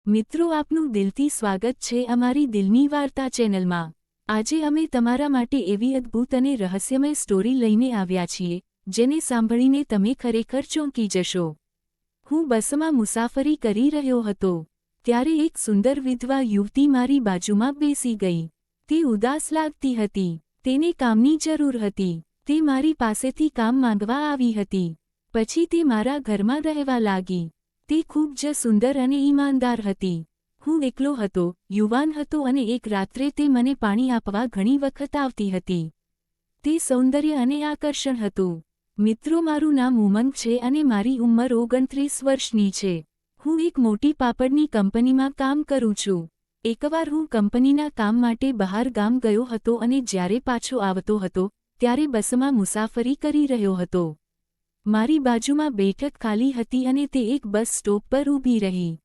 મિત્રો, આપનું દિલથી સ્વાગત છે અમારી દિલની વાર્તા ચેનલમાં। આજે અમે તમારા માટે એવી અદ્ભુત અને રહસ્યમય સ્ટોરી લઈને આવ્યા છીએ જેને સાંભળીને તમે ખરેખર ચોંકી જશો। હું બસમાં મુસાફરી કરી રહ્યો હતો ત્યારે એક સુંદર વિધવા યુવતી મારી બાજુમાં બેસી ગઈ। તે ઉદાસ લાગતી હતી, તેને કામની જરૂર હતી। તે મારી પાસેથી કામ માંગવા આવી હતી, પછી તે મારા ઘરમાં રહેવા લાગી। તે ખૂબ જ સુંદર અને ઈમાનદાર હતી। હું એકલો હતો, યુવાન હતો અને એક રાત્રે તે મને પાણી આપવા ઘણી વખત આવતી હતી। તે સૌંદર્ય અને આકર્ષણ હતું। મિત્રો, મારું નામ ઉમંગ છે અને મારી ઉંમર 29 વર્ષની છે। હું એક મોટી પાપડની કંપનીમાં કામ કરું છું। એકવાર હું કંપનીના કામ માટે બહાર ગામ ગયો હતો અને જ્યારે પાછો આવતો હતો ત્યારે બસમાં મુસાફરી કરી રહ્યો હતો। મારી બાજુમાં બેઠક ખાલી હતી અને તે એક બસ સ્ટોપ પર ઊભી રહી।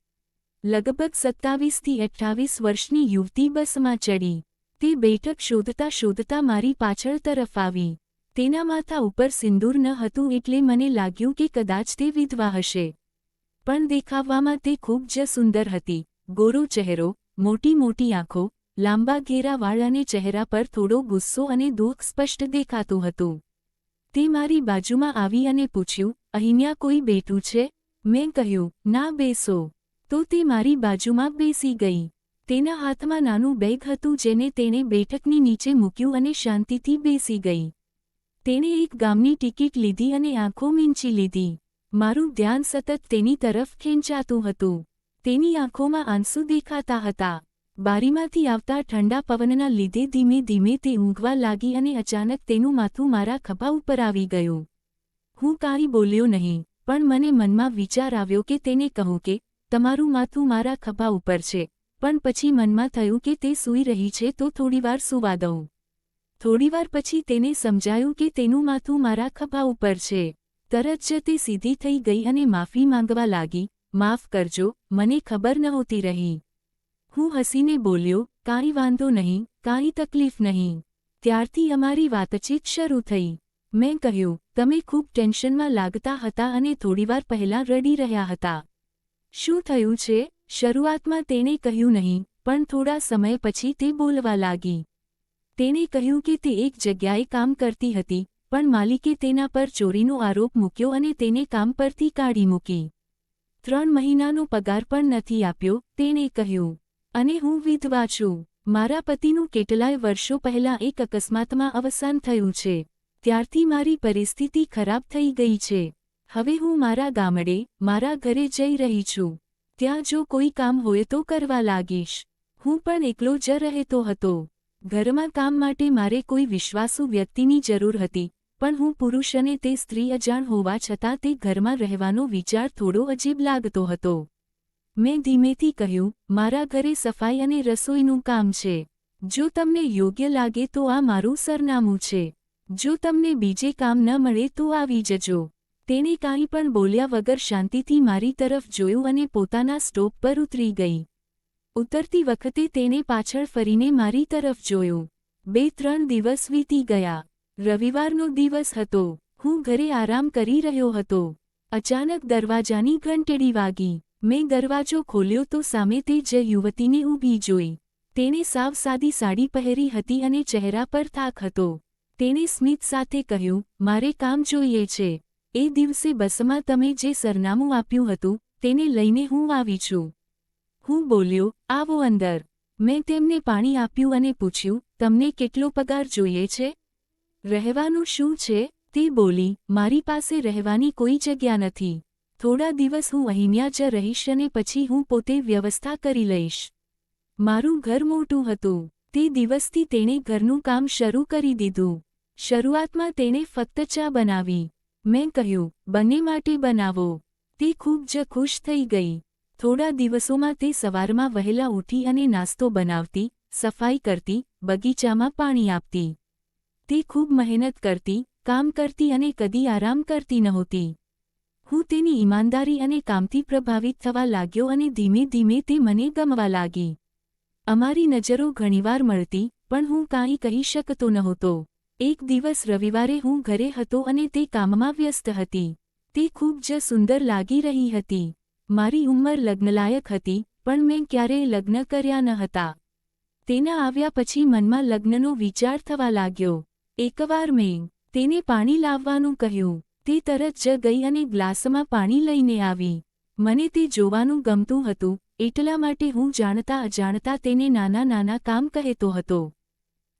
લગભગ 27 થી 28 વર્ષની યુવતી બસમાં ચડી। તે બેઠક શોધતા શોધતા મારી પાછળ તરફ આવી। તેના માથા ઉપર સિંદૂર ન હતું એટલે મને લાગ્યું કે કદાચ તે વિધવા હશે, પણ દેખાવવામાં તે ખૂબ જ સુંદર હતી। ગોરો ચહેરો, મોટી મોટી આંખો, લાંબા ઘેરા વાળ અને ચહેરા પર થોડો ગુસ્સો અને દુઃખ સ્પષ્ટ દેખાતું હતું। તે મારી બાજુમાં આવી અને પૂછ્યું, અહીંયા કોઈ બેઠું છે? મેં કહ્યું, ના, બેસો। તો તે મારી બાજુમાં બેસી ગઈ। તેના હાથમાં નાનું બેગ હતું જેને તેણે બેઠકની નીચે મૂક્યું અને શાંતિથી બેસી ગઈ। તેણે એક ગામની ટિકિટ લીધી અને આંખો મીંચી લીધી। મારું ધ્યાન સતત તેની તરફ ખેંચાતું હતું। તેની આંખોમાં આંસુ દેખાતા હતા। બારીમાંથી આવતા ઠંડા પવનના લીધે ધીમે ધીમે તે ઊંઘવા લાગી અને અચાનક તેનું માથું મારા ખભા ઉપર આવી ગયું। હું કાંઈ બોલ્યો નહીં, પણ મને મનમાં વિચાર આવ્યો કે તેને કહું કે તમારું માથું મારા ખભા ઉપર છે, પણ પછી મનમાં થયું કે તે સૂઈ રહી છે તો થોડીવાર સૂવા દઉં। થોડીવાર પછી તેને સમજાયું કે તેનું માથું મારા ખભા ઉપર છે। તરત જ તે સીધી થઈ ગઈ અને માફી માંગવા લાગી, માફ કરજો, મને ખબર નહોતી રહી। હું હસીને બોલ્યો, કાંઈ વાંધો નહીં, કાંઈ તકલીફ નહીં। ત્યારથી અમારી વાતચીત શરૂ થઈ। મેં કહ્યું, તમે ખૂબ ટેન્શનમાં લાગતા હતા અને થોડીવાર પહેલાં રડી રહ્યા હતા। શું થયું છે? શરૂઆતમાં તેણે કહ્યું નહીં, પણ થોડા સમય પછી તે બોલવા લાગી। તેણે કહ્યું કે તે એક જગ્યાએ કામ કરતી હતી, પણ માલિકે તેના પર ચોરીનો આરોપ મૂક્યો અને તેને કામ પરથી કાઢી મૂકી। 3 મહિનાનો પગાર પણ નથી આપ્યો, તેણે કહ્યું। અને હું વિધવા છું। મારા પતિનું કેટલાય વર્ષો પહેલાં એક અકસ્માતમાં અવસાન થયું છે। ત્યારથી મારી પરિસ્થિતિ ખરાબ થઈ ગઈ છે। હવે હું મારા ગામડે, મારા ઘરે જઈ રહી છું। ત્યાં જો કોઈ કામ હોય તો કરવા લાગીશ। હું પણ એકલો જ રહેતો હતો। ઘરમાં કામ માટે મારે કોઈ વિશ્વાસુ વ્યક્તિની જરૂર હતી, પણ હું પુરુષ અને તે સ્ત્રી અજાણ હોવા છતાં તે ઘરમાં રહેવાનો વિચાર થોડો અજીબ લાગતો હતો। મેં ધીમેથી કહ્યું, મારા ઘરે સફાઈ અને રસોઈનું કામ છે। જો તમને યોગ્ય લાગે તો આ મારું સરનામું છે। જો તમને બીજે કામ ન મળે તો આવી જજો। તેણે કાંઈ પણ બોલ્યા વગર શાંતિથી મારી તરફ જોયું અને પોતાના સ્ટોપ પર ઉતરી ગઈ। ઉતરતી વખતે તેણે પાછળ ફરીને મારી તરફ જોયું। 2-3 દિવસ વીતી ગયા। રવિવારનો દિવસ હતો। હું ઘરે આરામ કરી રહ્યો હતો। અચાનક દરવાજાની ઘંટડી વાગી। મેં દરવાજો ખોલ્યો તો સામે તે જ યુવતીને ઊભી જોઈ। તેણે સાવ સાદી સાડી પહેરી હતી અને ચહેરા પર થાક હતો। તેણે સ્મિત સાથે કહ્યું, મારે કામ જોઈએ છે। એ દિવસે બસમાં તમે જે સરનામું આપ્યું હતું તેને લઈને હું આવી છું। હું બોલ્યો, આવો અંદર। મેં તેમને પાણી આપ્યું અને પૂછ્યું, તમને કેટલો પગાર જોઈએ છે? રહેવાનું શું છે? તે બોલી, મારી પાસે રહેવાની કોઈ જગ્યા નથી। થોડા દિવસ હું અહીંયા જ રહીશ અને પછી હું પોતે વ્યવસ્થા કરી લઈશ। મારું ઘર મોટું હતું। તે દિવસથી તેણે ઘરનું કામ શરૂ કરી દીધું। શરૂઆતમાં તેણે ફક્ત ચા બનાવી। મેં કહ્યું, બંને માટે બનાવો। તે ખૂબ જ ખુશ થઈ ગઈ। થોડા દિવસોમાં તે સવારમાં વહેલા ઉઠી અને નાસ્તો બનાવતી, સફાઈ કરતી, બગીચામાં પાણી આપતી। તે ખૂબ મહેનત કરતી, કામ કરતી અને કદી આરામ કરતી નહોતી। હું તેની ઈમાનદારી અને કામથી પ્રભાવિત થવા લાગ્યો અને ધીમે ધીમે તે મને ગમવા લાગી। અમારી નજરો ઘણીવાર મળતી, પણ હું કાંઈ કહી શકતો નહોતો। એક દિવસ રવિવારે હું ઘરે હતો અને તે કામમાં વ્યસ્ત હતી। તે ખૂબ જ સુંદર લાગી રહી હતી। મારી ઉંમર લગ્નલાયક હતી, પણ મેં ક્યારેય લગ્ન કર્યા ન હતા. તેના આવ્યા પછી મનમાં લગ્નનો વિચાર થવા લાગ્યો. એકવાર મેં તેને પાણી લાવવાનું કહ્યું. તે તરત જ ગઈ અને ગ્લાસમાં પાણી લઈને આવી. મને તે જોવાનું ગમતું હતું, એટલા માટે હું જાણતા અજાણતા તેને નાના નાના કામ કહેતો હતો.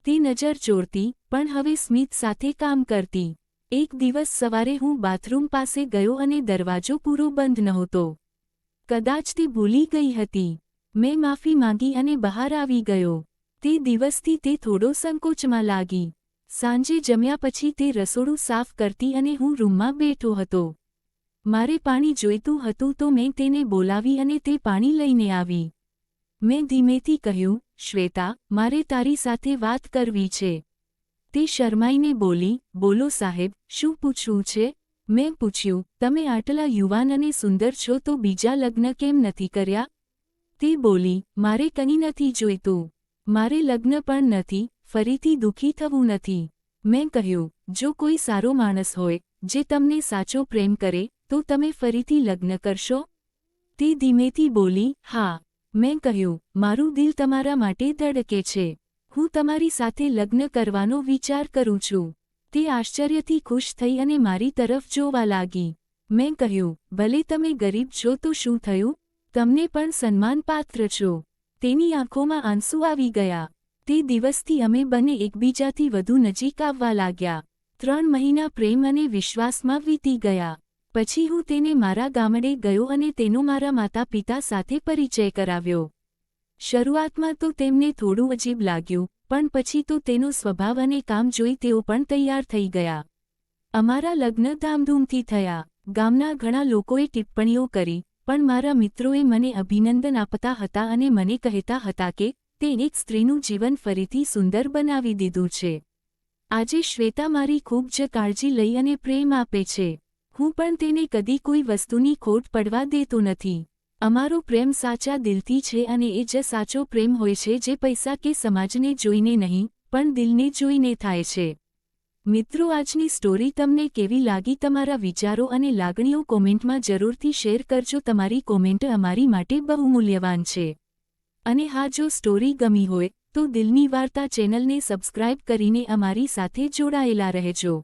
તે નજર ચોરતી, પણ હવે સ્મિત સાથે કામ કરતી. એક દિવસ સવારે હું બાથરૂમ પાસે ગયો અને દરવાજો પૂરો બંધ નહોતો. કદાચ તે ભૂલી ગઈ હતી. મેં માફી માંગી અને બહાર આવી ગયો. તે દિવસથી તે થોડો સંકોચમાં લાગી. સાંજે જમ્યા પછી તે રસોડું સાફ કરતી અને હું રૂમમાં બેઠો હતો. મારે પાણી જોઈતું હતું તો મેં તેને બોલાવી અને તે પાણી લઈને આવી. મેં ધીમેથી કહ્યું, શ્વેતા, મારે તારી સાથે વાત કરવી છે. તે શરમાઈને બોલી, બોલો સાહેબ, શું પૂછવું છે? મેં પૂછ્યું, તમે આટલા યુવાન અને સુંદર છો તો બીજા લગ્ન કેમ નથી કર્યા? તે બોલી, મારે કંઈ નથી જોઈતું. મારે લગ્ન પણ નથી, ફરીથી દુઃખી થવું નથી. મેં કહ્યું, જો કોઈ સારો માણસ હોય, જે તમને સાચો પ્રેમ કરે, તો તમે ફરીથી લગ્ન કરશો? તે ધીમેથી બોલી, હા. મેં કહ્યું, મારું દિલ તમારા માટે ધડકે છે. હું તમારી સાથે લગ્ન કરવાનો વિચાર કરું છું. તે આશ્ચર્યથી ખુશ થઈ અને મારી તરફ જોવા લાગી. મેં કહ્યું, ભલે તમે ગરીબ છો તો શું થયું? તમને પણ સન્માનપાત્ર છો. તેની આંખોમાં આંસુ આવી ગયા. તે દિવસથી અમે બંને એકબીજાથી વધુ નજીક આવવા લાગ્યા. 3 મહિના પ્રેમ અને વિશ્વાસમાં વીતી ગયા. પછી હું તેને મારા ગામડે ગયો અને તેનો મારા માતા પિતા સાથે પરિચય કરાવ્યો. શરૂઆતમાં તો તેમને થોડું અજીબ લાગ્યું, પણ પછી તો તેનો સ્વભાવ અને કામ જોઈ તેઓ પણ તૈયાર થઈ ગયા. અમારા લગ્ન ધામધૂમથી થયા. ગામના ઘણા લોકોએ ટિપ્પણીઓ કરી, પણ મારા મિત્રોએ મને અભિનંદન આપતા હતા અને મને કહેતા હતા કે તે એક સ્ત્રીનું જીવન ફરીથી સુંદર બનાવી દીધું છે. આજે શ્વેતા મારી ખૂબ જ કાળજી લઈ અને પ્રેમ આપે છે. હું પણ તેને કદી કોઈ વસ્તુની ખોટ પડવા દેતો નથી. અમારો પ્રેમ સાચા દિલથી છે અને એ જ સાચો પ્રેમ હોય છે જે પૈસા કે સમાજને જોઈને નહીં, પણ દિલને જોઈને થાય છે. મિત્રો, આજની સ્ટોરી તમને કેવી લાગી? તમારા વિચારો અને લાગણીઓ કોમેન્ટમાં જરૂરથી શેર કરજો. તમારી કોમેન્ટ અમારી માટે બહુ મૂલ્યવાન છે. અને હા, જો સ્ટોરી ગમી હોય તો દિલની વાર્તા ચેનલને સબસ્ક્રાઇબ કરીને અમારી સાથે જોડાયેલા રહેજો.